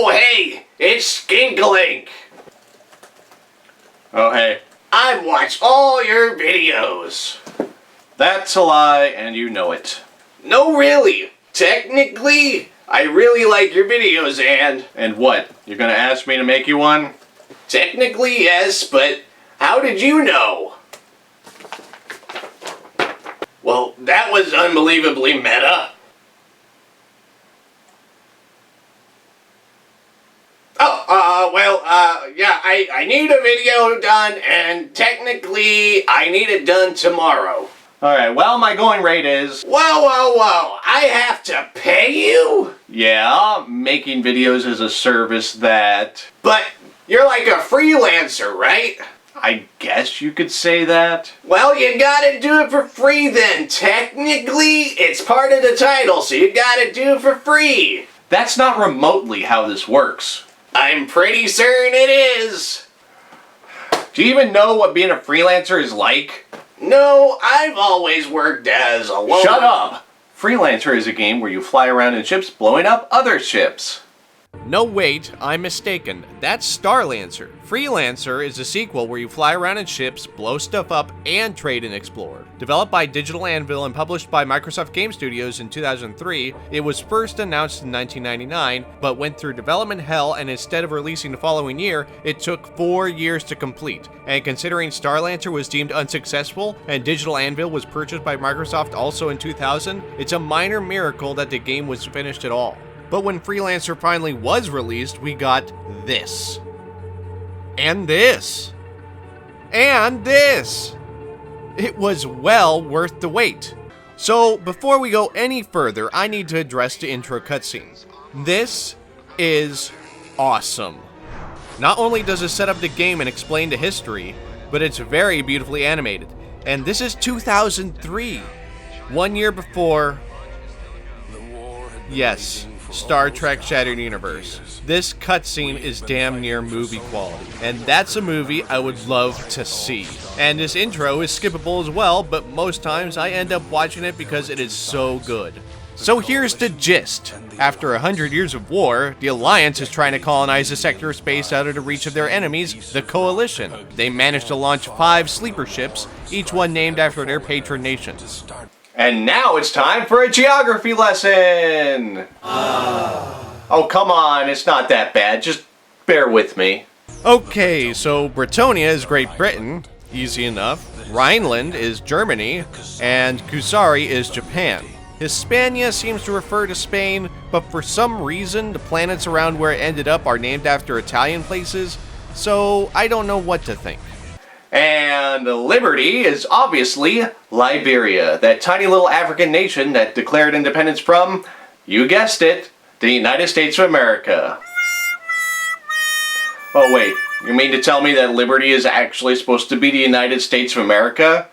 Oh, hey, it's Skinkalink. Oh, hey. I've watched all your videos. That's a lie, and you know it. No, really. Technically, I really like your videos, and... And what? You're gonna ask me to make you one? Technically, yes, but how did you know? Well, that was unbelievably meta. Yeah, I need a video done, and technically, I need it done tomorrow. Alright, well, my going rate is... Whoa, I have to pay you? Yeah, making videos is a service that... But you're like a freelancer, right? I guess you could say that. Well, you gotta do it for free then. Technically, it's part of the title, so you gotta do it for free. That's not remotely how this works. I'm pretty certain it is. Do you even know what being a freelancer is like? No, I've always worked as a local... Shut up! Freelancer is a game where you fly around in ships blowing up other ships. No, wait, I'm mistaken. That's Starlancer. Freelancer is a sequel where you fly around in ships, blow stuff up, and trade and explore. Developed by Digital Anvil and published by Microsoft Game Studios in 2003, it was first announced in 1999, but went through development hell, and instead of releasing the following year, it took 4 years to complete. And considering Starlancer was deemed unsuccessful, and Digital Anvil was purchased by Microsoft also in 2000, it's a minor miracle that the game was finished at all. But when Freelancer finally was released, we got this. And this. And this. It was well worth the wait. So, before we go any further, I need to address the intro cutscene. This is awesome. Not only does it set up the game and explain the history, but it's very beautifully animated. And this is 2003. 1 year before... Yes. Star Trek Shattered Universe. This cutscene is damn near movie quality, and that's a movie I would love to see. And this intro is skippable as well, but most times I end up watching it because it is so good. So here's the gist. After 100 years of war, the Alliance is trying to colonize a sector of space out of the reach of their enemies, the Coalition. They managed to launch 5 sleeper ships, each one named after their patron nations. And now it's time for a geography lesson! Oh, come on, it's not that bad. Just bear with me. Okay, so Bretonia is Great Britain. Easy enough. Rhineland is Germany. And Kusari is Japan. Hispania seems to refer to Spain, but for some reason, the planets around where it ended up are named after Italian places, so I don't know what to think. And Liberty is obviously Liberia, that tiny little African nation that declared independence from, you guessed it, the United States of America. Oh wait, you mean to tell me that Liberty is actually supposed to be the United States of America?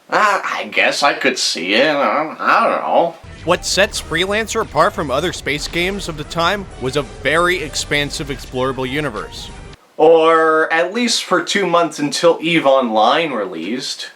I guess I could see it, I don't know. What sets Freelancer apart from other space games of the time was a very expansive explorable universe. Or at least for 2 months until EVE Online released.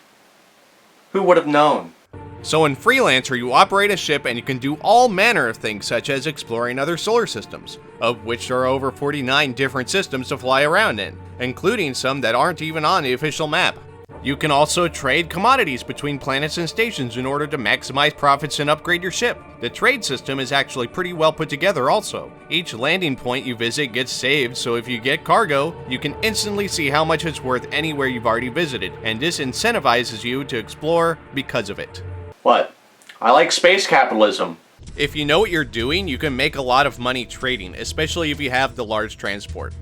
Who would have known? So in Freelancer, you operate a ship and you can do all manner of things such as exploring other solar systems, of which there are over 49 different systems to fly around in, including some that aren't even on the official map. You can also trade commodities between planets and stations in order to maximize profits and upgrade your ship. The trade system is actually pretty well put together also. Each landing point you visit gets saved, so if you get cargo, you can instantly see how much it's worth anywhere you've already visited, and this incentivizes you to explore because of it. What? I like space capitalism. If you know what you're doing, you can make a lot of money trading, especially if you have the large transport.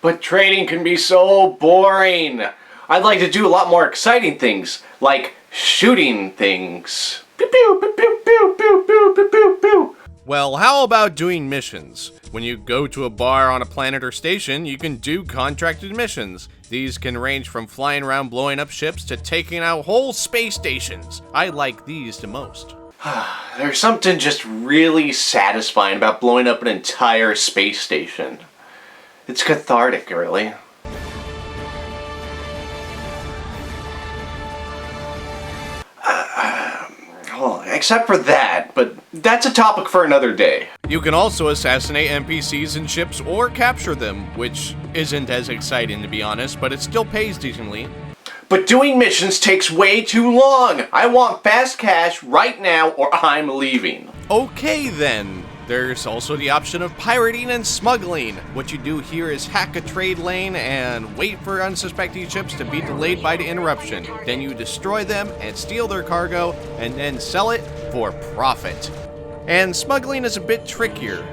But trading can be so boring. I'd like to do a lot more exciting things, like shooting things. Pew pew pew pew pew pew pew pew pew pew. Well, how about doing missions? When you go to a bar on a planet or station, you can do contracted missions. These can range from flying around blowing up ships to taking out whole space stations. I like these the most. There's something just really satisfying about blowing up an entire space station. It's cathartic, really. Well, except for that, but that's a topic for another day. You can also assassinate NPCs and ships or capture them, which isn't as exciting to be honest, but it still pays decently. But doing missions takes way too long. I want fast cash right now or I'm leaving. Okay then. There's also the option of pirating and smuggling. What you do here is hack a trade lane and wait for unsuspecting ships to be delayed by the interruption. Then you destroy them and steal their cargo and then sell it for profit. And smuggling is a bit trickier.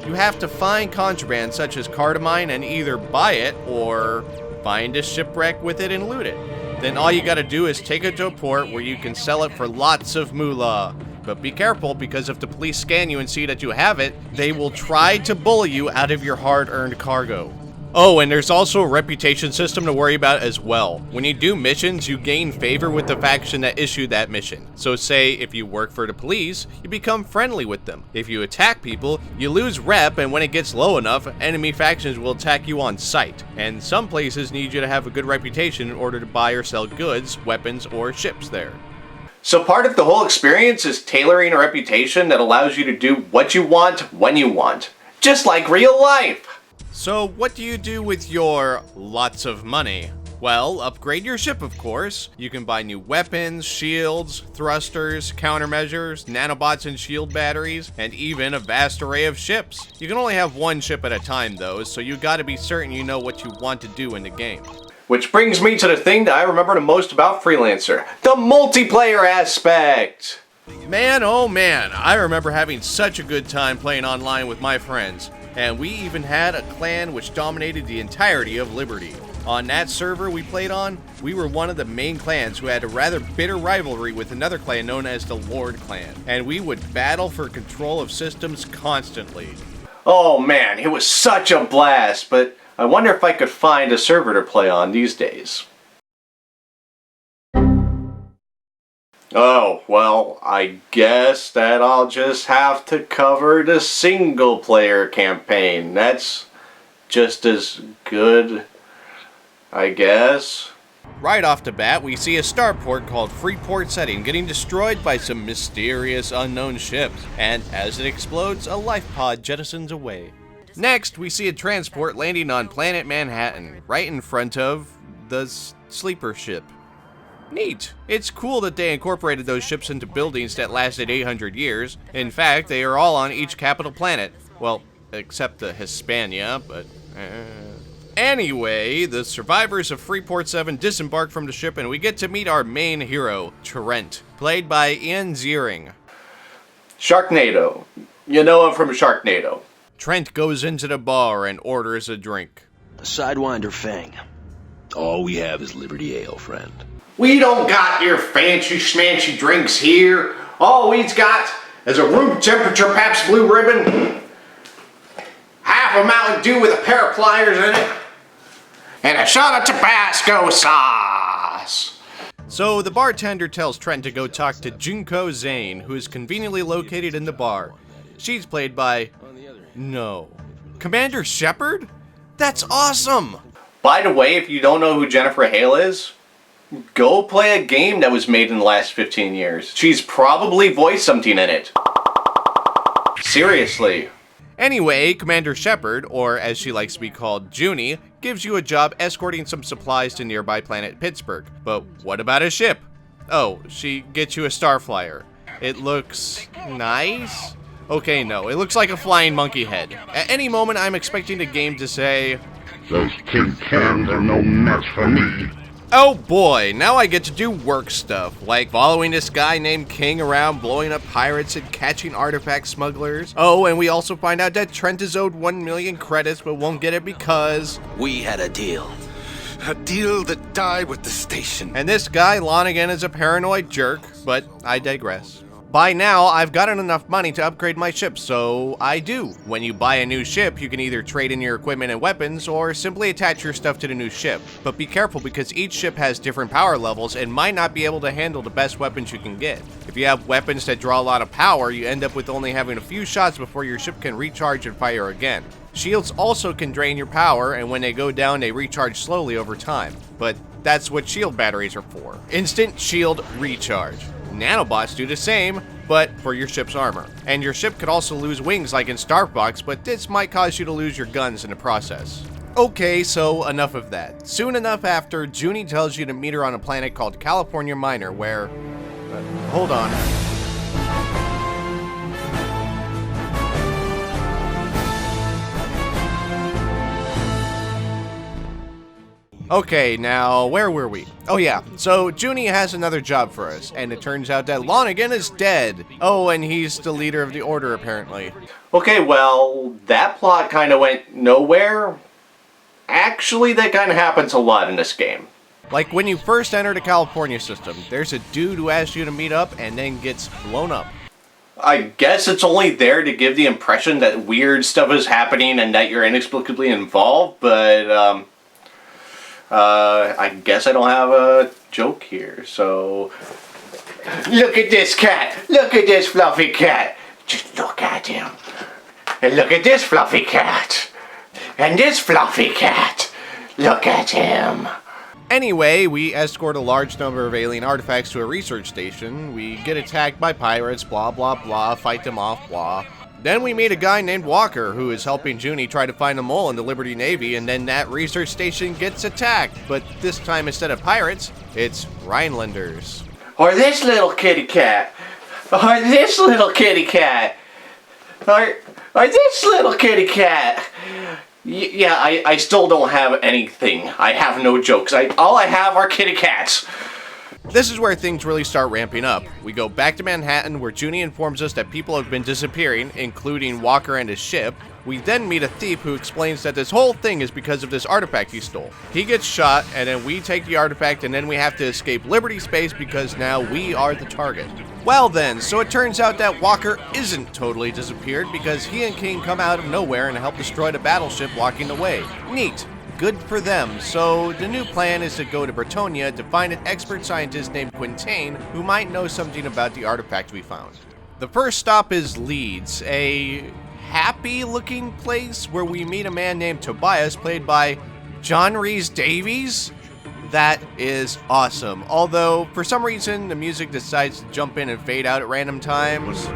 You have to find contraband such as cardamine and either buy it or find a shipwreck with it and loot it. Then all you gotta do is take it to a port where you can sell it for lots of moolah. But be careful, because if the police scan you and see that you have it, they will try to bully you out of your hard-earned cargo. Oh, and there's also a reputation system to worry about as well. When you do missions, you gain favor with the faction that issued that mission. So say, if you work for the police, you become friendly with them. If you attack people, you lose rep, and when it gets low enough, enemy factions will attack you on sight. And some places need you to have a good reputation in order to buy or sell goods, weapons, or ships there. So part of the whole experience is tailoring a reputation that allows you to do what you want, when you want. Just like real life. So what do you do with your lots of money? Well, upgrade your ship, of course. You can buy new weapons, shields, thrusters, countermeasures, nanobots and shield batteries, and even a vast array of ships. You can only have one ship at a time though, so you gotta be certain you know what you want to do in the game. Which brings me to the thing that I remember the most about Freelancer, the multiplayer aspect. Man, oh man, I remember having such a good time playing online with my friends. And we even had a clan which dominated the entirety of Liberty. On that server we played on, we were one of the main clans who had a rather bitter rivalry with another clan known as the Lord Clan. And we would battle for control of systems constantly. Oh man, it was such a blast, but I wonder if I could find a server to play on these days. Oh, well, I guess that I'll just have to cover the single player campaign. That's just as good, I guess. Right off the bat, we see a starport called Freeport Setting getting destroyed by some mysterious unknown ships, and as it explodes, a life pod jettisons away. Next, we see a transport landing on planet Manhattan, right in front of the sleeper ship. Neat. It's cool that they incorporated those ships into buildings that lasted 800 years. In fact, they are all on each capital planet. Well, except the Hispania, but... Anyway, the survivors of Freeport 7 disembark from the ship and we get to meet our main hero, Trent, played by Ian Ziering. Sharknado. You know him from Sharknado. Trent goes into the bar and orders a drink. A Sidewinder Fang. All we have is Liberty Ale, friend. We don't got your fancy schmancy drinks here. All we've got is a room temperature Pabst Blue Ribbon, half a Mountain Dew with a pair of pliers in it, and a shot of Tabasco sauce. So the bartender tells Trent to go talk to Junko Zane, who is conveniently located in the bar. She's played by... no. Commander Shepard? That's awesome! By the way, if you don't know who Jennifer Hale is, go play a game that was made in the last 15 years. She's probably voiced something in it. Seriously. Anyway, Commander Shepard, or as she likes to be called, Junie, gives you a job escorting some supplies to nearby planet Pittsburgh. But what about a ship? Oh, she gets you a Starflyer. It looks nice? Okay, no, it looks like a flying monkey head. At any moment, I'm expecting the game to say, "Those tin cans are no match for me." oh boy, now I get to do work stuff, like following this guy named King around, blowing up pirates and catching artifact smugglers. Oh, and we also find out that Trent is owed 1 million credits but won't get it because... we had a deal. A deal that died with the station. And this guy, Lonigan, is a paranoid jerk, but I digress. By now, I've gotten enough money to upgrade my ship, so I do. When you buy a new ship, you can either trade in your equipment and weapons, or simply attach your stuff to the new ship. But be careful, because each ship has different power levels and might not be able to handle the best weapons you can get. If you have weapons that draw a lot of power, you end up with only having a few shots before your ship can recharge and fire again. Shields also can drain your power, and when they go down, they recharge slowly over time. But that's what shield batteries are for. Instant shield recharge. Nanobots do the same, but for your ship's armor. And your ship could also lose wings like in Star Fox, but this might cause you to lose your guns in the process. Okay, so enough of that. Soon enough after, Junie tells you to meet her on a planet called California Minor, where... hold on. Okay, now, where were we? Oh yeah, so Junie has another job for us, and it turns out that Lonigan is dead. Oh, and he's the leader of the Order, apparently. Okay, well, that plot kind of went nowhere. Actually, that kind of happens a lot in this game. Like when you first enter the California system, there's a dude who asks you to meet up and then gets blown up. I guess it's only there to give the impression that weird stuff is happening and that you're inexplicably involved, but, I guess I don't have a joke here, so... Look at this cat! Look at this fluffy cat! Just look at him. And look at this fluffy cat! And this fluffy cat! Look at him! Anyway, we escort a large number of alien artifacts to a research station. We get attacked by pirates, blah blah blah, fight them off, blah. Then we meet a guy named Walker who is helping Junie try to find a mole in the Liberty Navy, and then that research station gets attacked. But this time, instead of pirates, it's Rhinelanders. Or this little kitty cat! Or this little kitty cat! Or this little kitty cat! Yeah, I still don't have anything. I have no jokes. All I have are kitty cats. This is where things really start ramping up. We go back to Manhattan, where Junie informs us that people have been disappearing, including Walker and his ship. We then meet a thief who explains that this whole thing is because of this artifact he stole. He gets shot, and then we take the artifact, and then we have to escape Liberty Space because now we are the target. Well then, so it turns out that Walker isn't totally disappeared because he and King come out of nowhere and help destroy the battleship walking away. Neat. Good for them. So the new plan is to go to Bretonia to find an expert scientist named Quintain who might know something about the artifact we found. The first stop is Leeds, a happy-looking place where we meet a man named Tobias, played by John Rhys-Davies. That is awesome. Although, for some reason, the music decides to jump in and fade out at random times.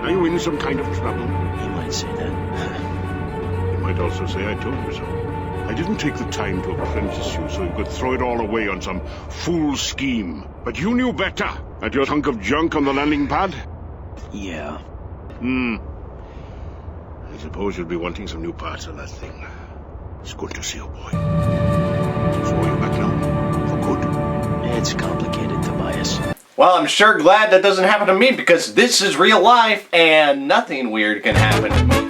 Are you in some kind of trouble? You might say that. You might also say I told you so. I didn't take the time to apprentice you so you could throw it all away on some fool scheme. But you knew better. At your hunk of junk on the landing pad? Yeah. I suppose you'll be wanting some new parts of that thing. It's good to see you, boy. So are you back now? For good? It's complicated, Tobias. Well, I'm sure glad that doesn't happen to me because this is real life and nothing weird can happen to me.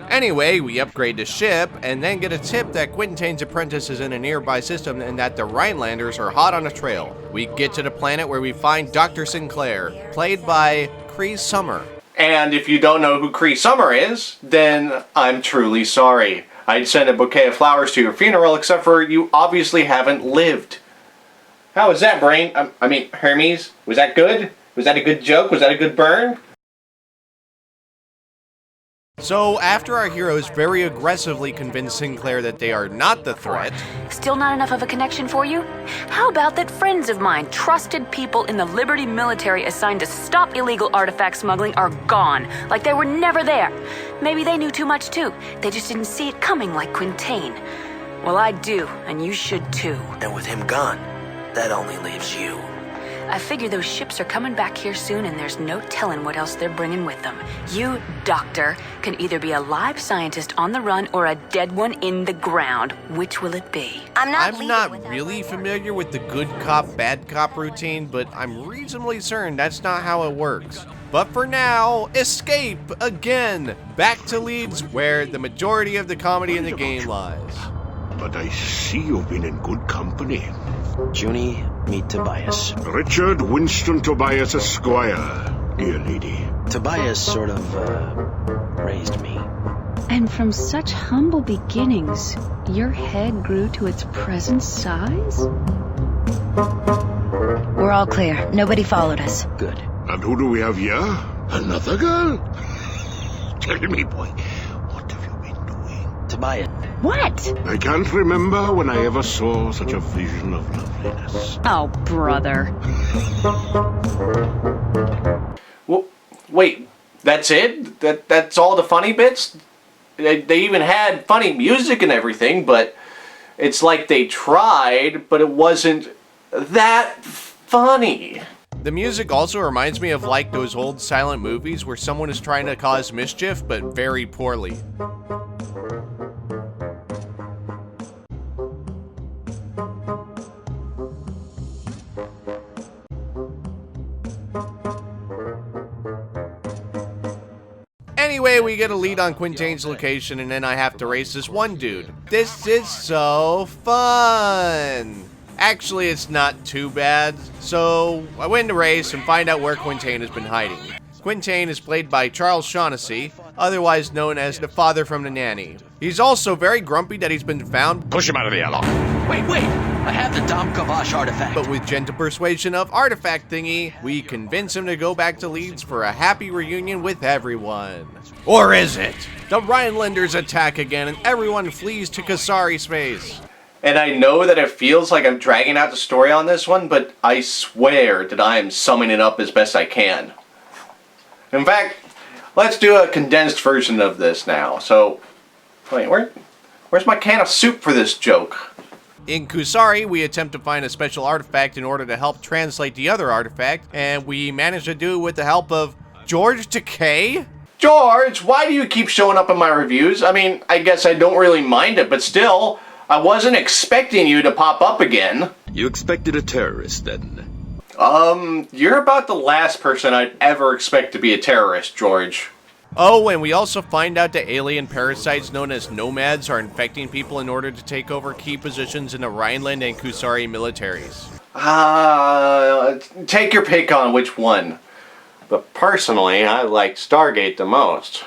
Anyway, we upgrade the ship, and then get a tip that Quintain's apprentice is in a nearby system and that the Rhinelanders are hot on a trail. We get to the planet where we find Dr. Sinclair, played by Cree Summer. And if you don't know who Cree Summer is, then I'm truly sorry. I'd send a bouquet of flowers to your funeral, except for you obviously haven't lived. How was that, Brain? I mean, Hermes? Was that good? Was that a good joke? Was that a good burn? So, after our heroes very aggressively convince Sinclair that they are not the threat... Still not enough of a connection for you? How about that friends of mine, trusted people in the Liberty military assigned to stop illegal artifact smuggling, are gone, like they were never there? Maybe they knew too much too. They just didn't see it coming like Quintain. Well, I do, and you should too. And with him gone, that only leaves you. I figure those ships are coming back here soon, and there's no telling what else they're bringing with them. You, Doctor, can either be a live scientist on the run or a dead one in the ground. Which will it be? I'm not really familiar with the good cop, bad cop routine, but I'm reasonably certain that's not how it works. But for now, escape again, back to Leeds, where the majority of the comedy in the game lies. But I see you've been in good company. Junie, meet Tobias. Richard Winston Tobias Esquire, dear lady. Tobias sort of, raised me. And from such humble beginnings, your head grew to its present size? We're all clear. Nobody followed us. Good. And who do we have here? Another girl? Tell me, boy, what have you been doing? by it. What? I can't remember when I ever saw such a vision of loveliness. Oh, brother. Well, wait, that's it? That's all the funny bits? They even had funny music and everything, but it's like they tried, but it wasn't that funny. The music also reminds me of like those old silent movies where someone is trying to cause mischief, but very poorly. Anyway, we get a lead on Quintain's location, and then I have to race this one dude. This is so fun! Actually, it's not too bad. So, I win the race and find out where Quintain has been hiding. Quintain is played by Charles Shaughnessy, otherwise known as the father from The Nanny. He's also very grumpy that he's been found. Push him out of the airlock. Wait! I have the Dom Kavash artifact. But with gentle persuasion of Artifact Thingy, we convince him to go back to Leeds for a happy reunion with everyone. Or is it? The Rhinelanders attack again and everyone flees to Kasari space. And I know that it feels like I'm dragging out the story on this one, but I swear that I am summing it up as best I can. In fact, let's do a condensed version of this now. So, wait, where's my can of soup for this joke? In Kusari, we attempt to find a special artifact in order to help translate the other artifact, and we manage to do it with the help of George TAKEI? George, why do you keep showing up in my reviews? I mean, I guess I don't really mind it, but still, I wasn't expecting you to pop up again. You expected a terrorist, then? You're about the last person I'd ever expect to be a terrorist, George. Oh, and we also find out that alien parasites known as nomads are infecting people in order to take over key positions in the Rhineland and Kusari militaries. Take your pick on which one. But personally, I like Stargate the most.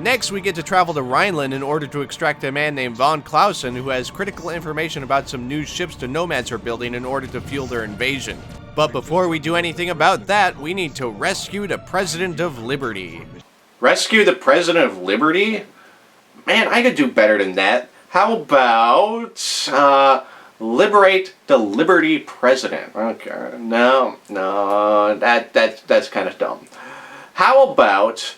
Next, we get to travel to Rhineland in order to extract a man named Von Clausen who has critical information about some new ships the nomads are building in order to fuel their invasion. But before we do anything about that, we need to rescue the President of Liberty. Rescue the President of Liberty? Man, I could do better than that. How about, liberate the Liberty President? Okay, no, that's kind of dumb. How about,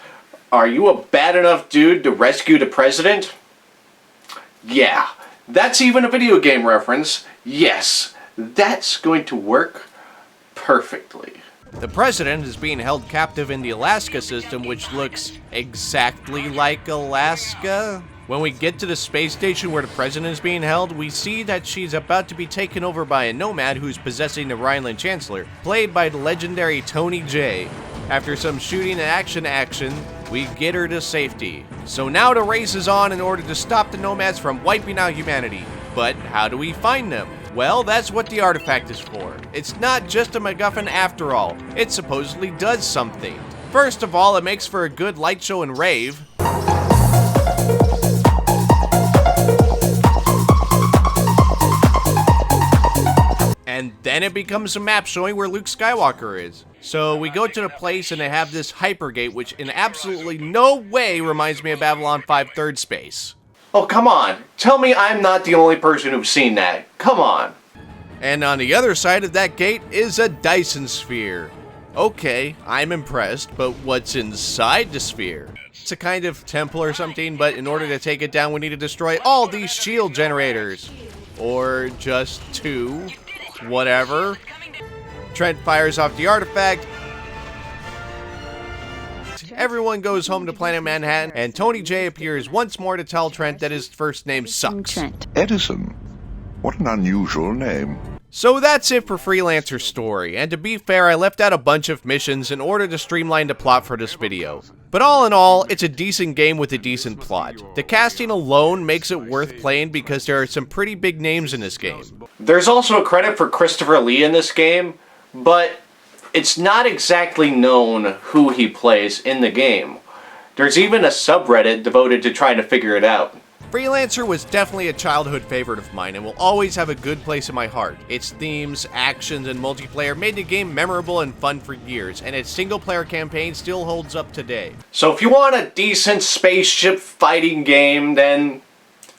are you a bad enough dude to rescue the President? Yeah, that's even a video game reference. Yes, that's going to work perfectly. The President is being held captive in the Alaska system, which looks exactly like Alaska. When we get to the space station where the President is being held, we see that she's about to be taken over by a nomad who's possessing the Rhineland Chancellor, played by the legendary Tony Jay. After some shooting and action, we get her to safety. So now the race is on in order to stop the nomads from wiping out humanity. But how do we find them? Well, that's what the artifact is for. It's not just a MacGuffin after all. It supposedly does something. First of all, it makes for a good light show and rave. And then it becomes a map showing where Luke Skywalker is. So we go to the place and they have this hypergate, which in absolutely no way reminds me of Babylon 5 Third Space. Oh, come on. Tell me I'm not the only person who's seen that. Come on. And on the other side of that gate is a Dyson sphere. Okay, I'm impressed, but what's inside the sphere? It's a kind of temple or something, but in order to take it down, we need to destroy all these shield generators. Or just two. Whatever. Trent fires off the artifact. Everyone goes home to Planet Manhattan, and Tony J appears once more to tell Trent that his first name sucks. Trent. Edison. What an unusual name. So that's it for Freelancer's story, and to be fair, I left out a bunch of missions in order to streamline the plot for this video. But all in all, it's a decent game with a decent plot. The casting alone makes it worth playing because there are some pretty big names in this game. There's also a credit for Christopher Lee in this game, but it's not exactly known who he plays in the game. There's even a subreddit devoted to trying to figure it out. Freelancer was definitely a childhood favorite of mine and will always have a good place in my heart. Its themes, actions, and multiplayer made the game memorable and fun for years, and its single-player campaign still holds up today. So if you want a decent spaceship fighting game, then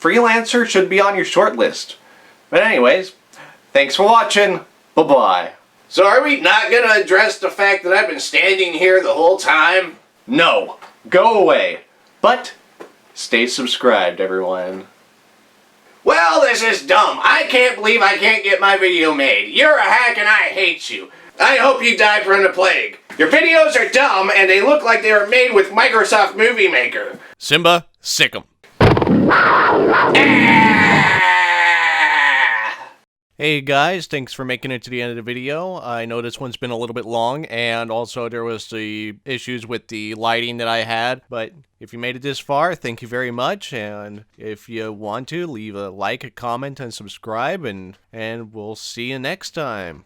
Freelancer should be on your short list. But anyways, thanks for watching. Bye-bye. So are we not gonna address the fact that I've been standing here the whole time? No, go away. But stay subscribed, everyone. Well, this is dumb. I can't believe I can't get my video made. You're a hack and I hate you. I hope you die from the plague. Your videos are dumb and they look like they were made with Microsoft Movie Maker. Simba, sick 'em. Hey guys, thanks for making it to the end of the video. I know this one's been a little bit long, and also there was the issues with the lighting that I had, but if you made it this far, thank you very much, and if you want to, leave a like, a comment, and subscribe, and we'll see you next time.